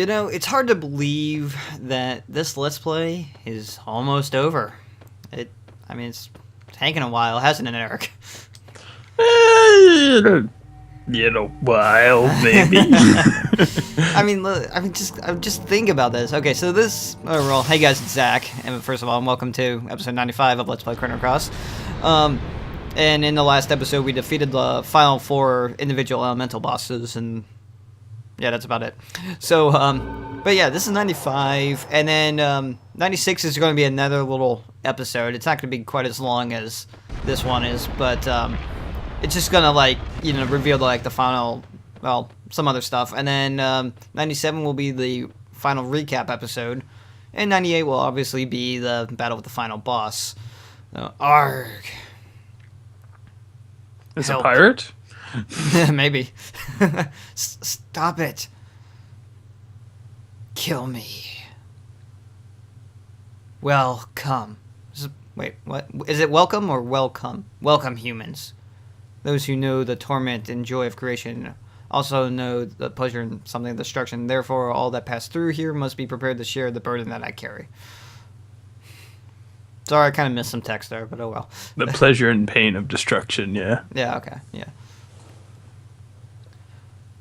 It's hard to believe that this Let's Play is almost over. It's taken a while, hasn't it, Eric? While maybe. Just think about this. Okay, so this overall. Hey guys, it's Zach, and first of all, welcome to episode 95 of Let's Play Chrono Cross. And in the last episode, we defeated the final 4 individual elemental bosses, and yeah, that's about it. So, but yeah, this is 95, and then 96 is going to be another little episode. It's not going to be quite as long as this one is, but it's just going to, reveal, the final, some other stuff. And then 97 will be the final recap episode, and 98 will obviously be the battle with the final boss. Arg. Is a pirate? Maybe. Stop it. Kill me. Welcome. Wait, what? Is it welcome or welcome? Welcome, humans. Those who know the torment and joy of creation also know the pleasure in something of destruction. Therefore, all that pass through here must be prepared to share the burden that I carry. Sorry, I kind of missed some text there, but oh well. The pleasure and pain of destruction, yeah. Yeah, okay, yeah.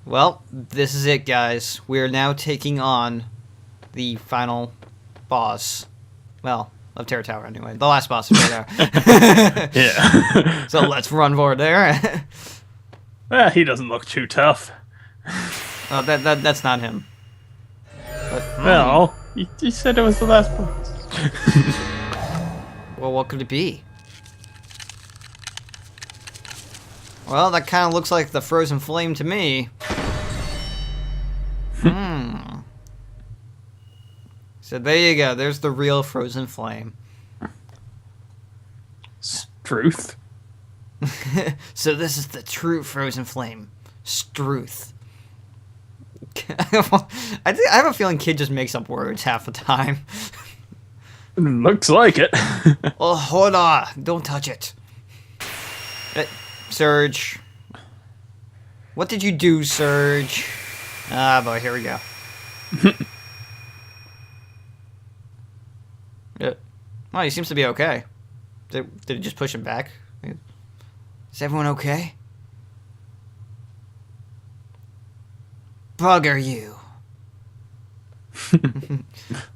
Well, this is it, guys. We are now taking on the final boss. Well, of Terra Tower, anyway. The last boss of Terra Tower. Yeah. So let's run forward there. He doesn't look too tough. Oh, that's not him. But, Well, you said it was the last boss. Well, what could it be? Well, that kind of looks like the frozen flame to me. So there you go. There's the real frozen flame. Truth. So this is the true frozen flame. Struth. I have a feeling Kid just makes up words half the time. Looks like it. Oh, hold on. Don't touch it. Serge. What did you do, Serge? Ah, boy, here we go. Oh, he seems to be okay. Did it just push him back? Is everyone okay? Bugger you.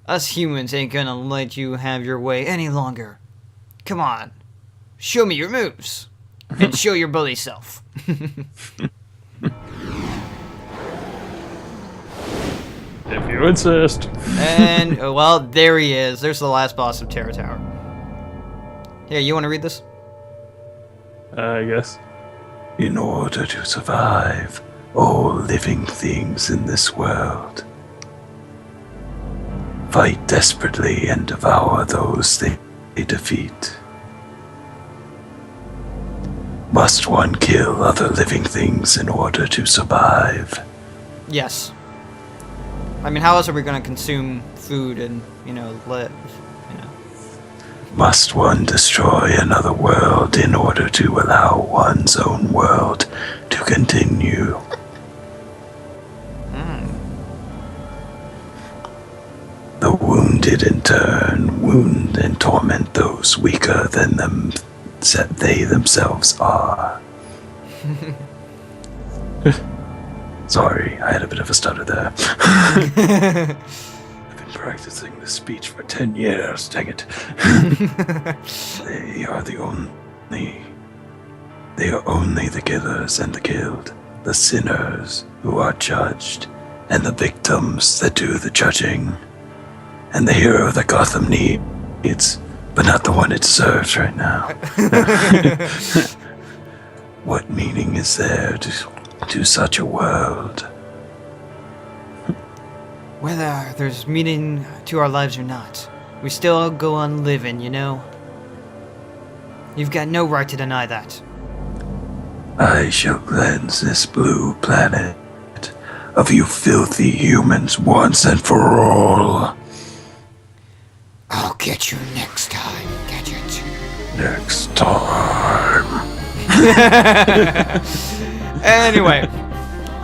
Us humans ain't gonna let you have your way any longer. Come on. Show me your moves. And show your bully self. If you insist. And, well, there he is. There's the last boss of Terra Tower. Here, you want to read this? I guess. In order to survive, all living things in this world fight desperately and devour those they defeat. Must one kill other living things in order to survive? Yes. I mean, how else are we going to consume food and, live? Must one destroy another world in order to allow one's own world to continue? The wounded in turn wound and torment those weaker than them they themselves are. Sorry, I had a bit of a stutter there. I've been practicing this speech for 10 years, dang it. They are only the killers and the killed, the sinners who are judged, and the victims that do the judging. And the hero that Gotham needs, but not the one it deserves right now. What meaning is there to such a world? Whether there's meaning to our lives or not, we still go on living, You've got no right to deny that. I shall cleanse this blue planet of you filthy humans once and for all. I'll get you next time, Gadget. Next time. Anyway,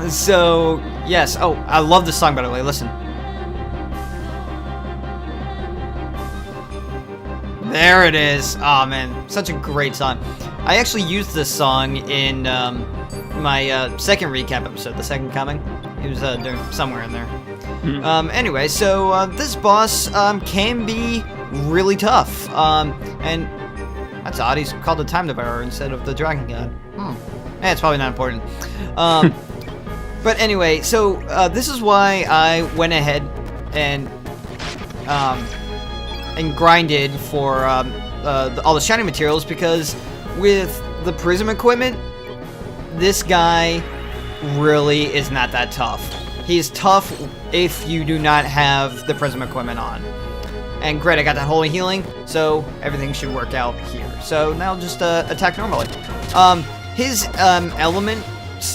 so, yes. Oh, I love this song, by the way. Listen. There it is. Oh man, such a great song. I actually used this song in my second recap episode, The Second Coming. It was somewhere in there. Anyway, so this boss can be really tough. And that's odd. He's called the Time Devourer instead of the Dragon God. It's probably not important. But anyway, so this is why I went ahead and grinded for all the shiny materials, because with the prism equipment, this guy really is not that tough. He's tough if you do not have the prism equipment on. And great, I got that holy healing, so everything should work out here. So now just attack normally. His element,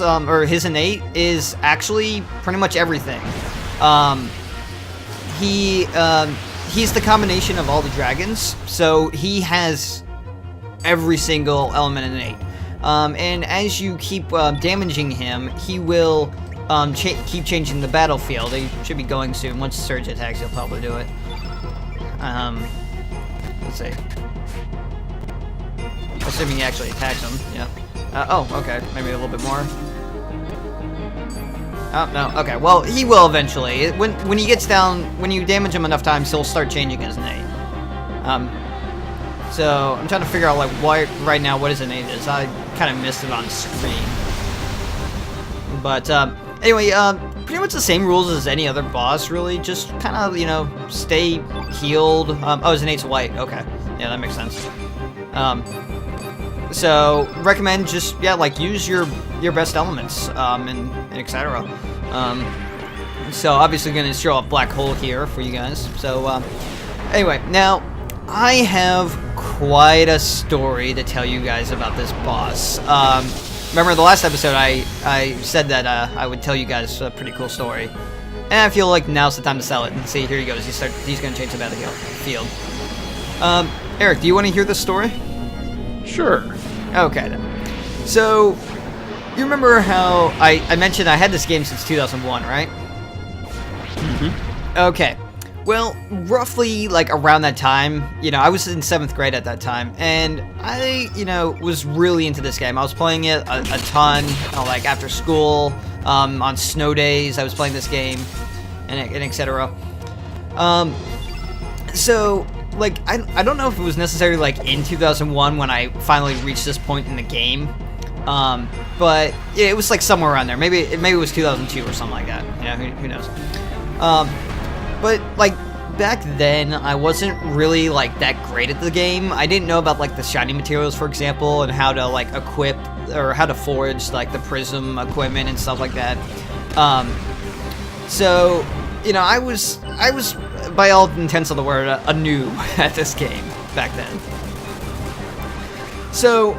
or his innate, is actually pretty much everything. He's the combination of all the dragons, so he has every single element innate. And as you keep damaging him, he will keep changing the battlefield. He should be going soon. Once Serge attacks, he'll probably do it. Let's see. Assuming he actually attacks him, yeah. Oh, okay, maybe a little bit more. Oh, no, okay, well, he will eventually. When he gets down, when you damage him enough times, he'll start changing his innate. So, I'm trying to figure out, like, why, right now, what his innate is. I kind of missed it on screen. But, anyway, pretty much the same rules as any other boss, really. Just kind of, you know, stay healed. Oh, his innate's white. Okay. Yeah, that makes sense. So, recommend just, yeah, like, use your best elements, and etc. So, obviously going to show a black hole here for you guys. So, anyway, now, I have quite a story to tell you guys about this boss. Remember in the last episode, I said that I would tell you guys a pretty cool story. And I feel like now's the time to sell it. And see, here he goes. He's going to change the battlefield. Eric, do you want to hear this story? Sure. Okay, then. So, you remember how I mentioned I had this game since 2001, right? Mm-hmm. Okay. Well, roughly, like, around that time, you know, I was in 7th grade at that time, and I, you know, was really into this game. I was playing it a ton, like, after school, on snow days, I was playing this game, and etc. So, like, I don't know if it was necessarily, like, in 2001 when I finally reached this point in the game, but yeah, it was, like, somewhere around there. Maybe it was 2002 or something like that. Yeah, who knows? But, like, back then, I wasn't really, like, that great at the game. I didn't know about, like, the shiny materials, for example, and how to, like, equip, or how to forge, like, the prism equipment and stuff like that. So, you know, I was, by all intents of the word, a noob at this game back then. So,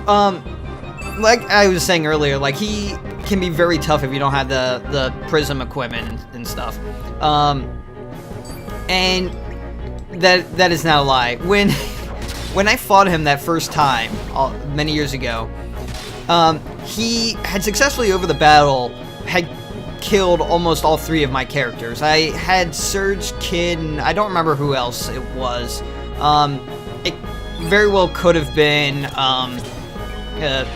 like I was saying earlier, like, he can be very tough if you don't have the prism equipment and stuff. And that is not a lie. When I fought him that first time, many years ago, he had successfully, over the battle, had killed almost all 3 of my characters. I had Serge, Kid, and I don't remember who else it was. It very well could have been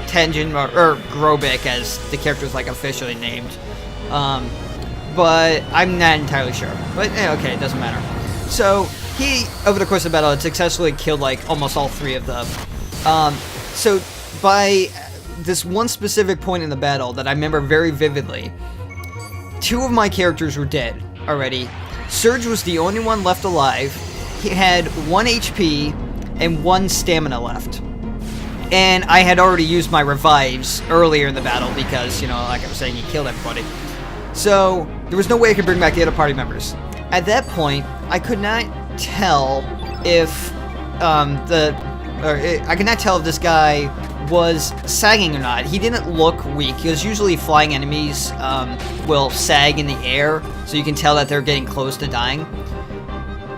Tenjin or Grobik, as the character's, like, officially named. But I'm not entirely sure. But, okay, it doesn't matter. So, he, over the course of the battle, had successfully killed, like, almost all 3 of them. So, by this one specific point in the battle that I remember very vividly, 2 of my characters were dead already. Serge was the only one left alive. He had 1 HP and 1 stamina left. And I had already used my revives earlier in the battle because, you know, like I was saying, he killed everybody. So, there was no way I could bring back the other party members. At that point, I could not tell if I could not tell if this guy was sagging or not. He didn't look weak, because usually flying enemies will sag in the air, so you can tell that they're getting close to dying.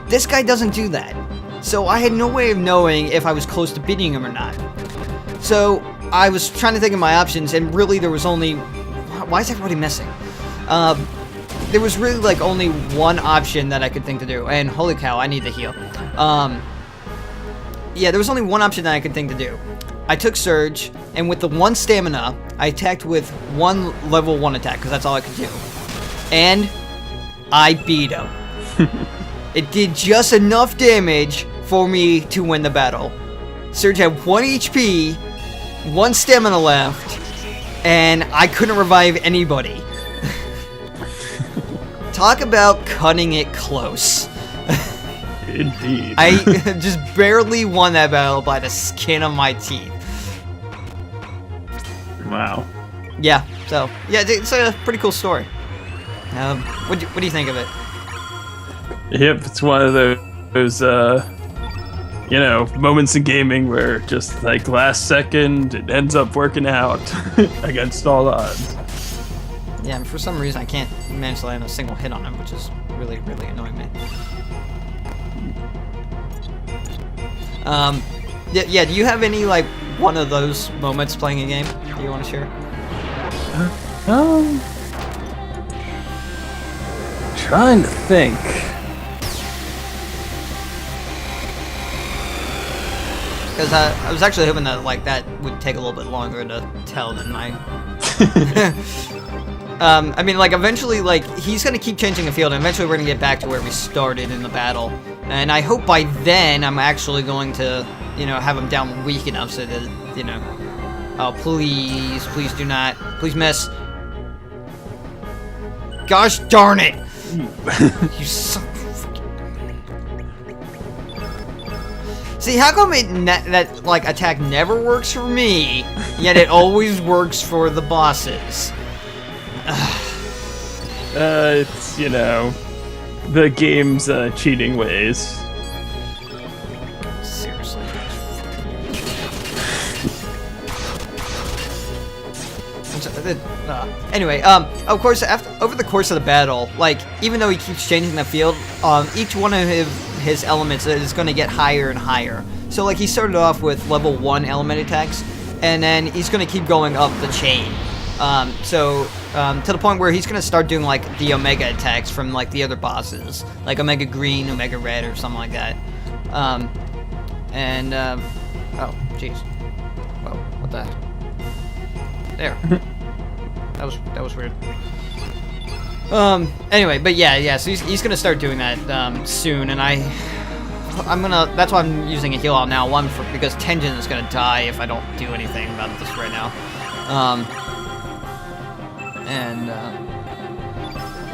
This guy doesn't do that. So I had no way of knowing if I was close to beating him or not. So I was trying to think of my options, and really there was only... Why is everybody missing? There was really, like, only one option that I could think to do, and holy cow, I need the heal. yeah, there was only one option that I could think to do. I took Serge, and with the 1 stamina, I attacked with 1 level 1 attack, because that's all I could do. And I beat him. It did just enough damage for me to win the battle. Serge had 1 HP, 1 stamina left, and I couldn't revive anybody. Talk about cutting it close. Indeed. I just barely won that battle by the skin of my teeth. Wow. Yeah, so, yeah, it's a pretty cool story. What do you think of it? Yep, it's one of those, you know, moments in gaming where just like last second it ends up working out against all odds. Yeah, and for some reason I can't manage to land a single hit on him, which is really, really annoying me. Yeah, do you have any, like, one of those moments playing a game that you want to share? Trying to think. Because I was actually hoping that, like, that would take a little bit longer to tell than my... I mean, like, eventually, like, he's going to keep changing the field, and eventually we're going to get back to where we started in the battle. And I hope by then I'm actually going to, you know, have him down weak enough so that, you know... Oh, please do not. Please miss. Gosh darn it! You son of a... See, how come that, like, attack never works for me, yet it always works for the bosses? It's, you know, the game's cheating ways. Seriously. Anyway, of course, over the course of the battle, like, even though he keeps changing the field, each one of his elements is going to get higher and higher. So, like, he started off with level 1 element attacks, and then he's going to keep going up the chain. To the point where he's going to start doing, like, the Omega attacks from, like, the other bosses. Like Omega Green, Omega Red, or something like that. Oh, jeez. Whoa, what the... There. That was weird. Anyway, but yeah, so he's gonna start doing that, soon, and that's why I'm using a heal out now, because Tenjin is gonna die if I don't do anything about this right now.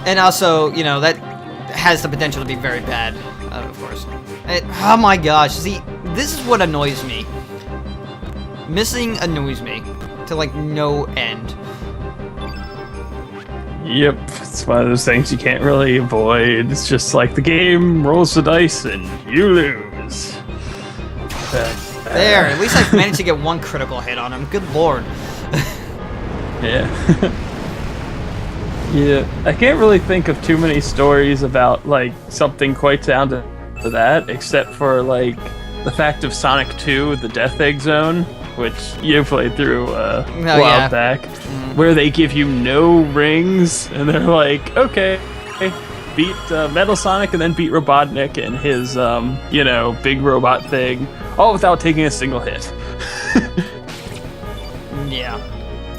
And also, you know, that has the potential to be very bad, of course. Oh my gosh, see, this is what annoys me. Missing annoys me to, like, no end. Yep, it's one of those things you can't really avoid. It's just like the game rolls the dice and you lose. There, at least I've managed to get 1 critical hit on him. Good lord. Yeah. Yeah, I can't really think of too many stories about, like, something quite down to that, except for, like, the fact of Sonic 2, the Death Egg Zone, which you played through a while back, where they give you no rings, and they're like, okay, beat Metal Sonic and then beat Robotnik and his, you know, big robot thing, all without taking a single hit. Yeah.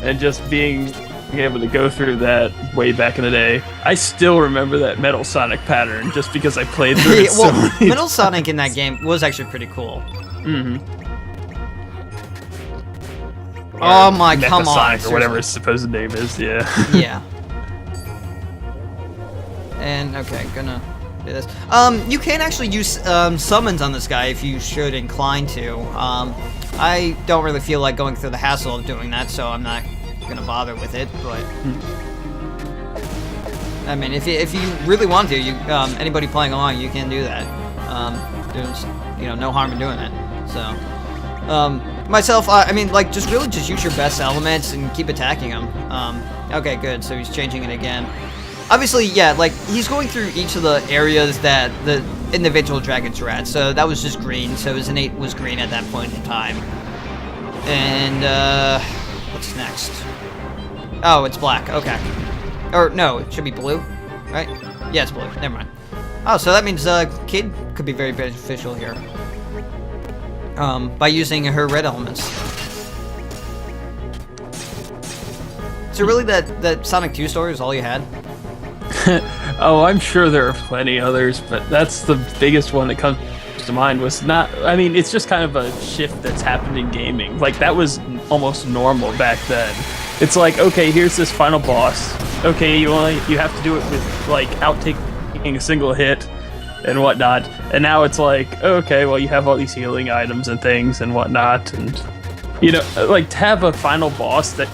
And just being able to go through that way back in the day. I still remember that Metal Sonic pattern just because I played through it so many Metal Sonic in that game was actually pretty cool. Mm-hmm. Oh my, come on. Sonic or whatever his supposed name is, yeah. Yeah. And, okay, gonna do this. You can actually use summons on this guy if you should incline to. I don't really feel like going through the hassle of doing that, so I'm not gonna bother with it, but... I mean, if you really want to, anybody playing along, you can do that. There's, you know, no harm in doing that, so... Myself, I mean, like, just use your best elements and keep attacking them. Okay, good, so he's changing it again. Obviously, yeah, like, he's going through each of the areas that the individual dragons are at, so that was just green, so his innate was green at that point in time. And, what's next? Oh, it's black, okay. Or, no, it should be blue, right? Yeah, it's blue, never mind. Oh, so that means, Kid could be very beneficial here. by using her red elements. So really that Sonic 2 story is all you had? Oh, I'm sure there are plenty others, but that's the biggest one that comes to mind. Was not, I mean, it's just kind of a shift that's happened in gaming. Like, that was almost normal back then. It's like, okay, here's this final boss. Okay, you have to do it with, like, taking a single hit and whatnot. And now it's like, okay, well, you have all these healing items and things and whatnot. And, you know, like, to have a final boss that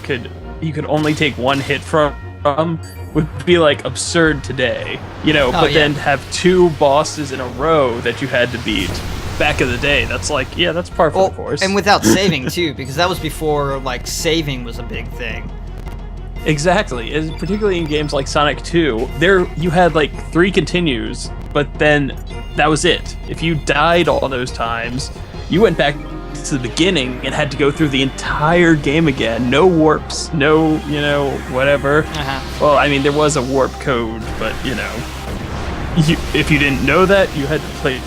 you could only take one hit from would be like absurd today, you know. But then to have 2 bosses in a row that you had to beat back in the day, that's like, yeah, that's par for the course. And without saving too, because that was before like saving was a big thing. Exactly, particularly in games like Sonic 2, there you had like 3 continues, but then that was it. If you died all those times, you went back to the beginning and had to go through the entire game again. No warps, no, you know, whatever. Well, I mean, there was a warp code, but, you know, if you didn't know that, you had to play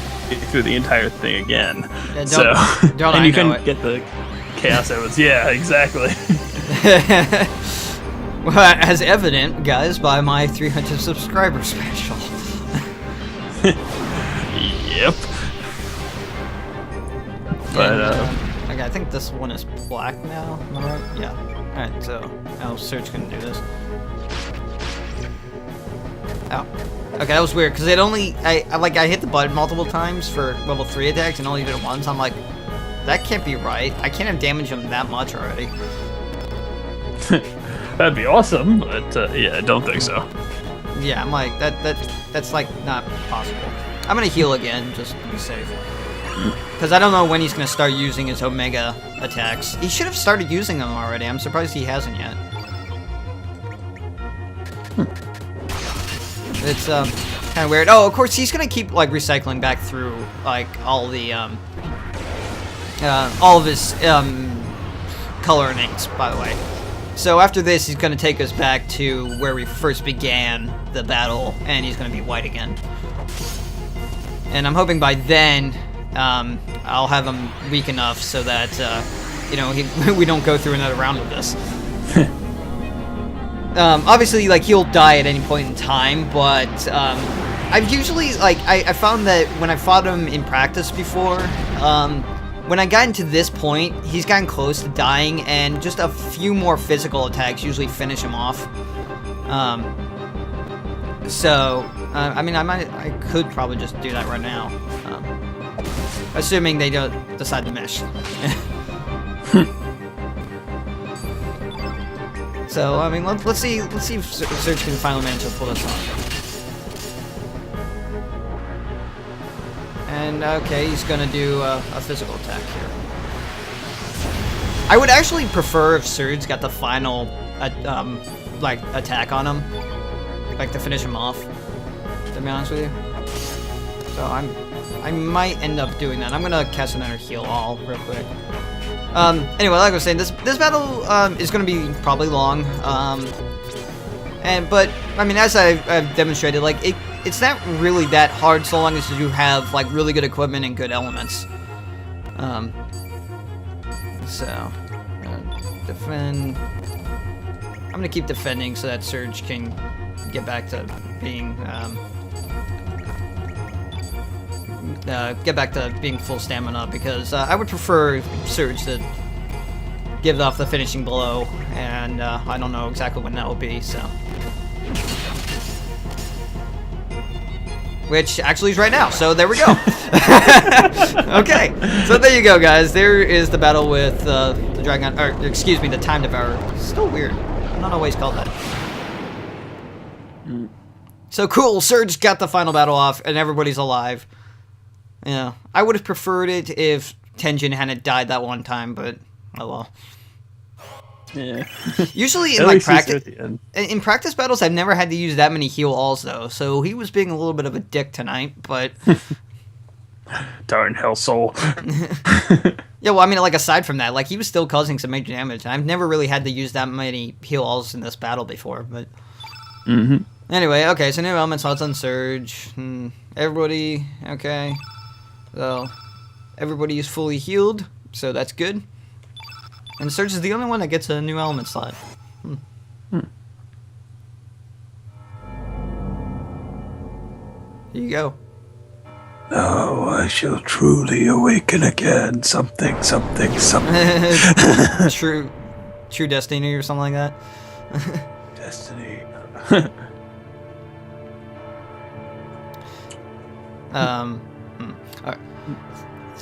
through the entire thing again. Yeah, and you couldn't get the chaos elements. Yeah, exactly. Well, as evident, guys, by my 300 subscriber special. Yep. But, okay, I think this one is black now, am I right? Yeah. Alright, so, Serge can do this. Oh. Okay, that was weird, because it only, I hit the button multiple times for level 3 attacks and only did it once. I'm like, that can't be right. I can't have damaged him that much already. That'd be awesome, but, yeah, I don't think so. Yeah, I'm like, that's like, not possible. I'm gonna heal again, just to be safe. Because I don't know when he's going to start using his Omega attacks. He should have started using them already. I'm surprised he hasn't yet. It's kind of weird. Oh, of course, he's going to keep like recycling back through like all the all of his color inks, by the way. So after this, he's going to take us back to where we first began the battle, and he's going to be white again. And I'm hoping by then I'll have him weak enough so that, you know, we don't go through another round of this. Obviously, like, he'll die at any point in time, but I've usually, like, I found that when I fought him in practice before, when I got into this point, he's gotten close to dying, and just a few more physical attacks usually finish him off. I mean, I could probably just do that right now. Assuming they don't decide to mesh. So, I mean, let's see if Serge can finally manage to pull this off. And, okay, he's gonna do a physical attack here. I would actually prefer if Serge got the final, like, attack on him. Like, to finish him off, to be honest with you. So, I might end up doing that. I'm gonna cast another heal all real quick. Anyway, like I was saying, this battle is gonna be probably long. But I mean, as I've demonstrated, like it's not really that hard so long as you have like really good equipment and good elements. Defend. I'm gonna keep defending so that Serge can get back to being full stamina, because I would prefer Serge to give off the finishing blow, and I don't know exactly when that will be, so. Which actually is right now, so there we go. Okay, so there you go, guys. There is the battle with the Dragon, or excuse me, the Time Devourer. Still weird. I'm not always called that. So cool, Serge got the final battle off, and everybody's alive. Yeah, I would have preferred it if Tenjin hadn't died that one time, but oh well. Yeah. Usually in like practice battles, I've never had to use that many heal alls though, so he was being a little bit of a dick tonight, but darn hell soul. Yeah, well, I mean, like aside from that, like he was still causing some major damage. I've never really had to use that many heal alls in this battle before, but. Anyway, okay, so new elements, odds on Surge. Everybody, okay. So, Everybody is fully healed, so that's good. And Serge is the only one that gets a new element slot. Here you go. Now I shall truly awaken again. Something. True destiny or something like that. Destiny. Alright.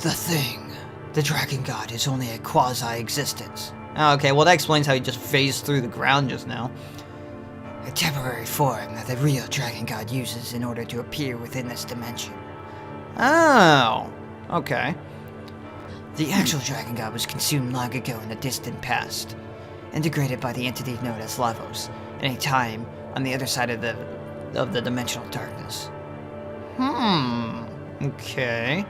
The thing. The dragon god is only a quasi-existence. Oh, okay, well that explains how he just phased through the ground just now. A temporary form that the real dragon god uses in order to appear within this dimension. Oh, okay. The actual dragon god was consumed long ago in the distant past, integrated by the entity known as Lavos, in a time on the other side of the dimensional darkness. Okay.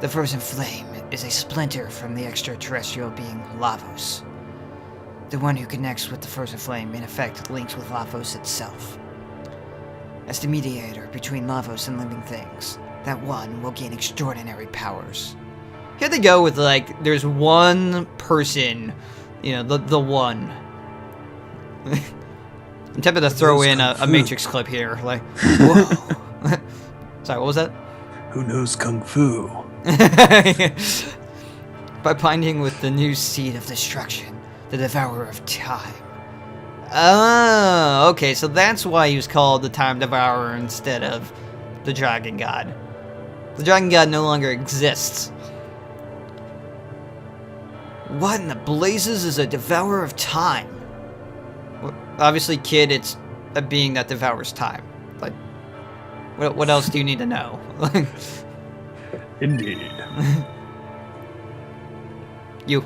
The frozen flame is a splinter from the extraterrestrial being Lavos. The one who connects with the frozen flame, in effect, links with Lavos itself. As the mediator between Lavos and living things, that one will gain extraordinary powers. Here they go with, like, there's one person, you know, the one. I'm tempted to throw in a Matrix clip here, like, whoa. Sorry, what was that? Who knows Kung Fu? By binding with the new seed of destruction, the Devourer of Time. Oh, okay, so that's why he was called the Time Devourer instead of the Dragon God. The Dragon God no longer exists. What in the blazes is a Devourer of Time? Well, obviously, kid, it's a being that devours time. Like, what else do you need to know? Indeed. You.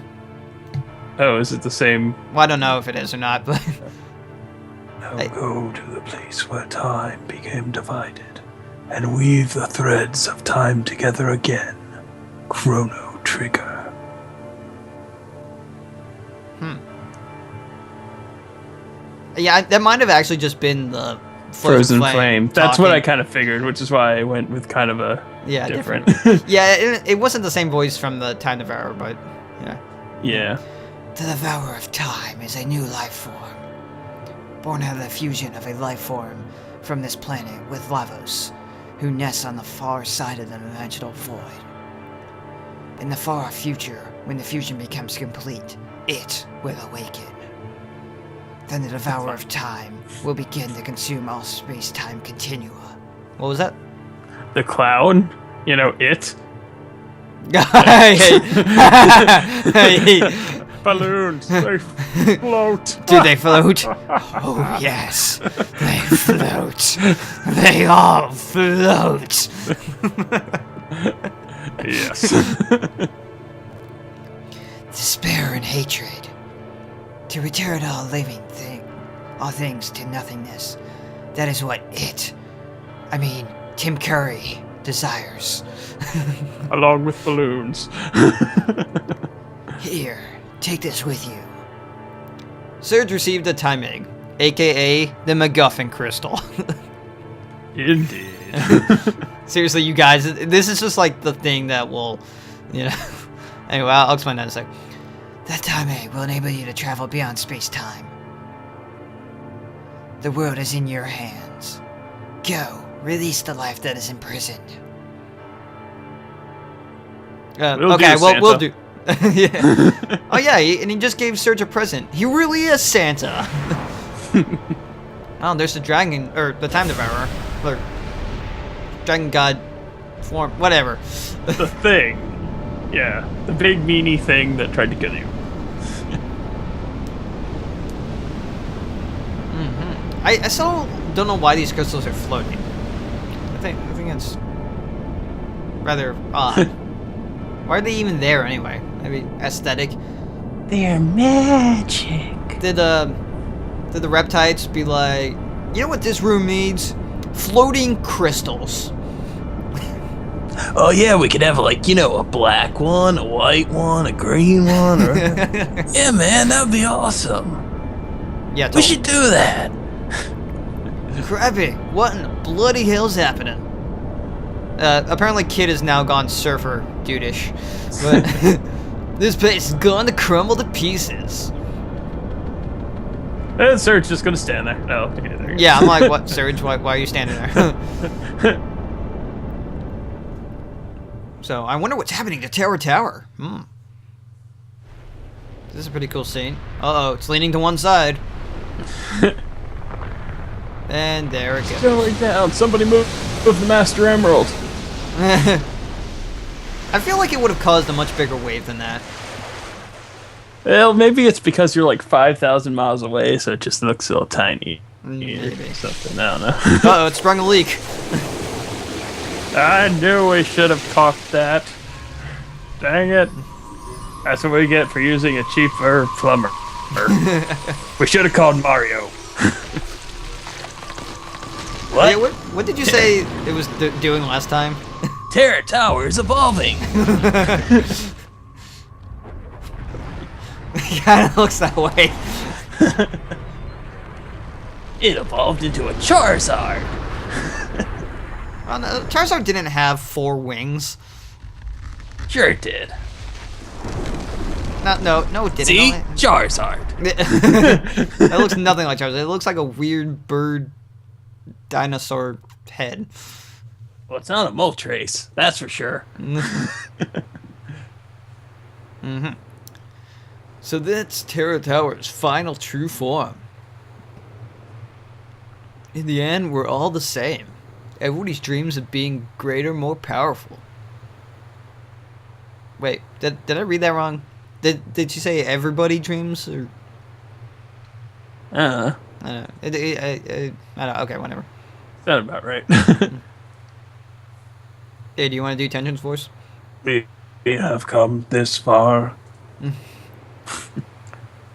Oh, is it the same? Well, I don't know if it is or not, but... Now go to the place where time became divided, and weave the threads of time together again. Chrono Trigger. Yeah, that might have actually just been the Frozen Flame. That's talking. what I kind of figured, which is why I went with kind of a different. Yeah, it wasn't the same voice from the Time Devourer, but yeah. Yeah. The Devourer of Time is a new life form, born out of the fusion of a life form from this planet with Lavos, who nests on the far side of the dimensional void. In the far future, when the fusion becomes complete, it will awaken. Then the Devourer of Time will begin to consume all space-time continua. What was that? The clown? You know, it? Balloons, they float. Do they float? Oh, yes. They float. They all float. Yes. Despair and hatred. To return all things to nothingness. That is what Tim Curry desires. Along with balloons. Here, take this with you. Serge received a time egg, aka the MacGuffin crystal. Indeed. Seriously, you guys, this is just like the thing that will, you know. Anyway, I'll explain that in a sec. That time egg will enable you to travel beyond space-time. The world is in your hands. Go, release the life that is imprisoned. We'll do. Yeah. Oh yeah, and he just gave Serge a present. He really is Santa. Oh, there's the dragon, or the Time Devourer, or Dragon God form, whatever. The thing. Yeah, the big meanie thing that tried to kill you. I still don't know why these crystals are floating. I think it's rather odd. Why are they even there anyway? I mean, aesthetic. They're magic. Did the reptiles be like, you know what this room needs? Floating crystals. Oh yeah, we could have a black one, a white one, a green one. Or... yeah, man, that would be awesome. Yeah, we should do that. Crappy, what in the bloody hell's happening? Apparently Kid has now gone surfer dude-ish. But this place is going to crumble to pieces. And Serge just gonna stand there. No. Okay, there you go. Yeah, I'm like, what, Serge? Why are you standing there? So, I wonder what's happening to Terra Tower. This is a pretty cool scene. Uh-oh, it's leaning to one side. And there it goes. Going down. Somebody move the Master Emerald. I feel like it would have caused a much bigger wave than that. Well, maybe it's because you're like 5,000 miles away, so it just looks so tiny. Maybe. Something, I don't know. Uh-oh, it sprung a leak. I knew we should have caulked that. Dang it. That's what we get for using a cheaper plumber. We should have called Mario. What? Hey, what did you say it was doing last time? Terra Tower is evolving. It kind of looks that way. It evolved into a Charizard. Oh, no, Charizard didn't have 4 wings. Sure it did. No, it didn't. See? Charizard. That looks nothing like Charizard. It looks like a weird bird dinosaur head. Well, it's not a Moltres, that's for sure. So that's Terra Tower's final true form. In the end, we're all the same. Everybody's dreams of being greater, more powerful. Wait, did I read that wrong? Did you say everybody dreams, or? I I don't know. I don't know. Okay, whatever. Sound about right. Hey, do you want to do Tenjin's voice? We have come this far.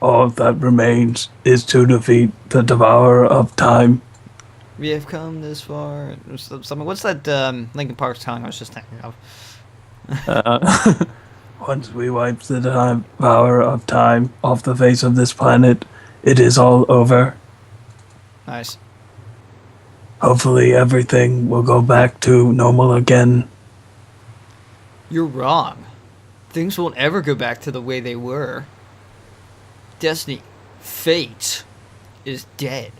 All that remains is to defeat the Devourer of Time. We have come this far. What's that Linkin Park song I was just thinking of? Once we wipe the Devourer of Time off the face of this planet, it is all over. Nice. Hopefully everything will go back to normal again. You're wrong. Things won't ever go back to the way they were. Destiny, fate, is dead.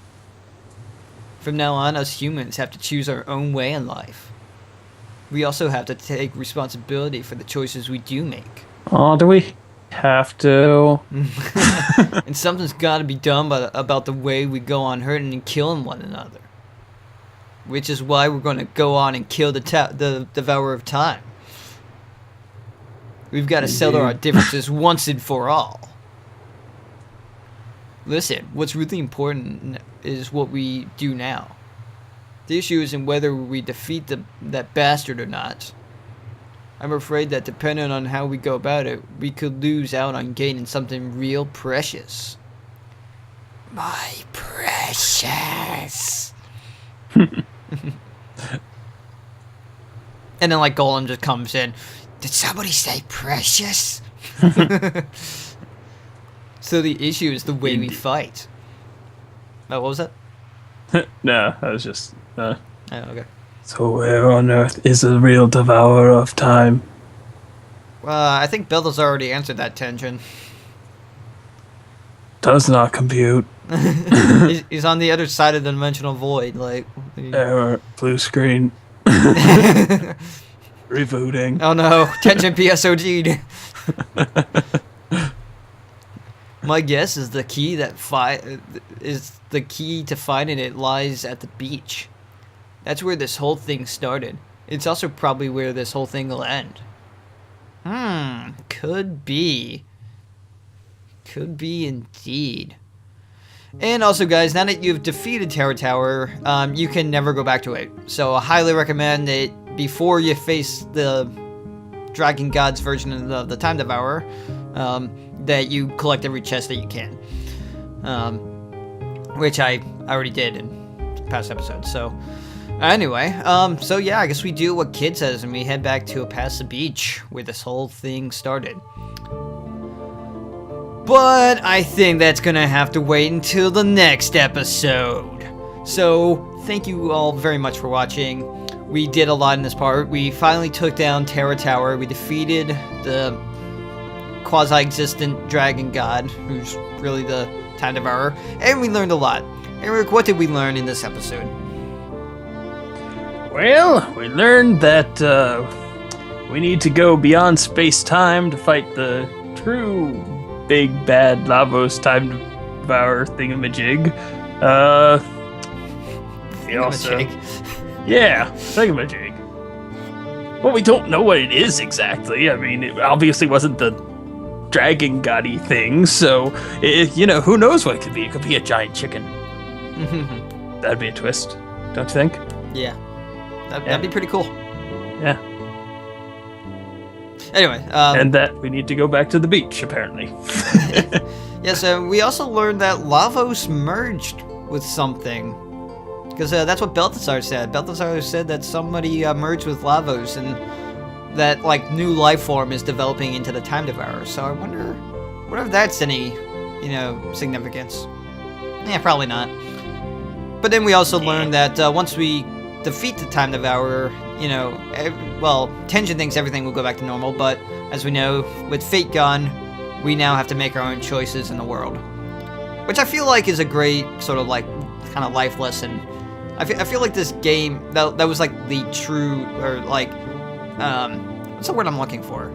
From now on, us humans have to choose our own way in life. We also have to take responsibility for the choices we do make. Oh, do we have to? And something's got to be done about the way we go on hurting and killing one another. Which is why we're going to go on and kill the Devourer of Time. We've got to settle our differences once and for all. Listen, what's really important is what we do now. The issue isn't whether we defeat that bastard or not. I'm afraid that depending on how we go about it, we could lose out on gaining something real precious. My precious. And then like Golem just comes in. Did somebody say precious? So the issue is the way we fight. Oh, what was that? No, I was just... Oh, okay. So where on earth is the real Devourer of Time? I think Belthasar already answered that, Tenjin. Does not compute. He's on the other side of the dimensional void, like... Error. Blue screen. Rebooting. Oh no, Tenjin PSOG'd. My guess is the key to finding it lies at the beach. That's where this whole thing started. It's also probably where this whole thing will end. Could be. Could be indeed. And also, guys, now that you've defeated Terra Tower, you can never go back to it. So I highly recommend that before you face the Dragon God's version of the Time Devourer, that you collect every chest that you can. Which I already did in past episodes. So anyway, so yeah, I guess we do what Kid says and we head back to past the beach where this whole thing started. But I think that's gonna have to wait until the next episode. So thank you all very much for watching. we did a lot in this part. We finally took down Terra Tower. We defeated the quasi-existent dragon god, who's really the Time Devourer, and we learned a lot. Eric, what did we learn in this episode? Well, we learned that we need to go beyond space-time to fight the true big bad Lavos Time Devourer thingamajig. Thingamajig. Well, we don't know what it is exactly. I mean, it obviously wasn't the dragon goddy thing, so who knows what it could be? It could be a giant chicken. That'd be a twist, don't you think? Yeah. That'd be pretty cool. Yeah. Anyway, and that we need to go back to the beach, apparently. Yeah, so we also learned that Lavos merged with something. Because that's what Belthasar said. Belthasar said that somebody merged with Lavos, and that, like, new life form is developing into the Time Devourer. So I wonder if that's any, significance. Yeah, probably not. But then we also learned that once we defeat the Time Devourer, Tenjin thinks everything will go back to normal, but as we know, with Fate gone, we now have to make our own choices in the world. Which I feel like is a great sort of, like, kind of life lesson. I feel like this game, that was, like, the true, or, like, what's the word I'm looking for?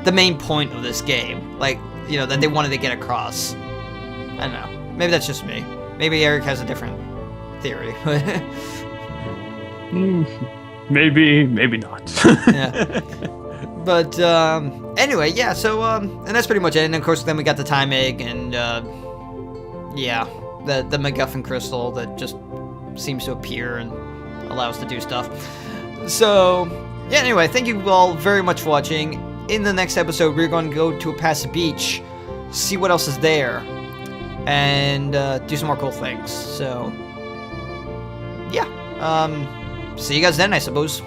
The main point of this game. Like, that they wanted to get across. I don't know. Maybe that's just me. Maybe Eric has a different theory. Maybe not. Yeah. But, anyway, yeah, so, and that's pretty much it. And, of course, then we got the Time Egg, and, yeah, the MacGuffin Crystal that just seems to appear and allow us to do stuff. So, yeah, anyway, thank you all very much for watching. In the next episode, we're going to go to a past beach, see what else is there, and do some more cool things. So, yeah, see you guys then, I suppose.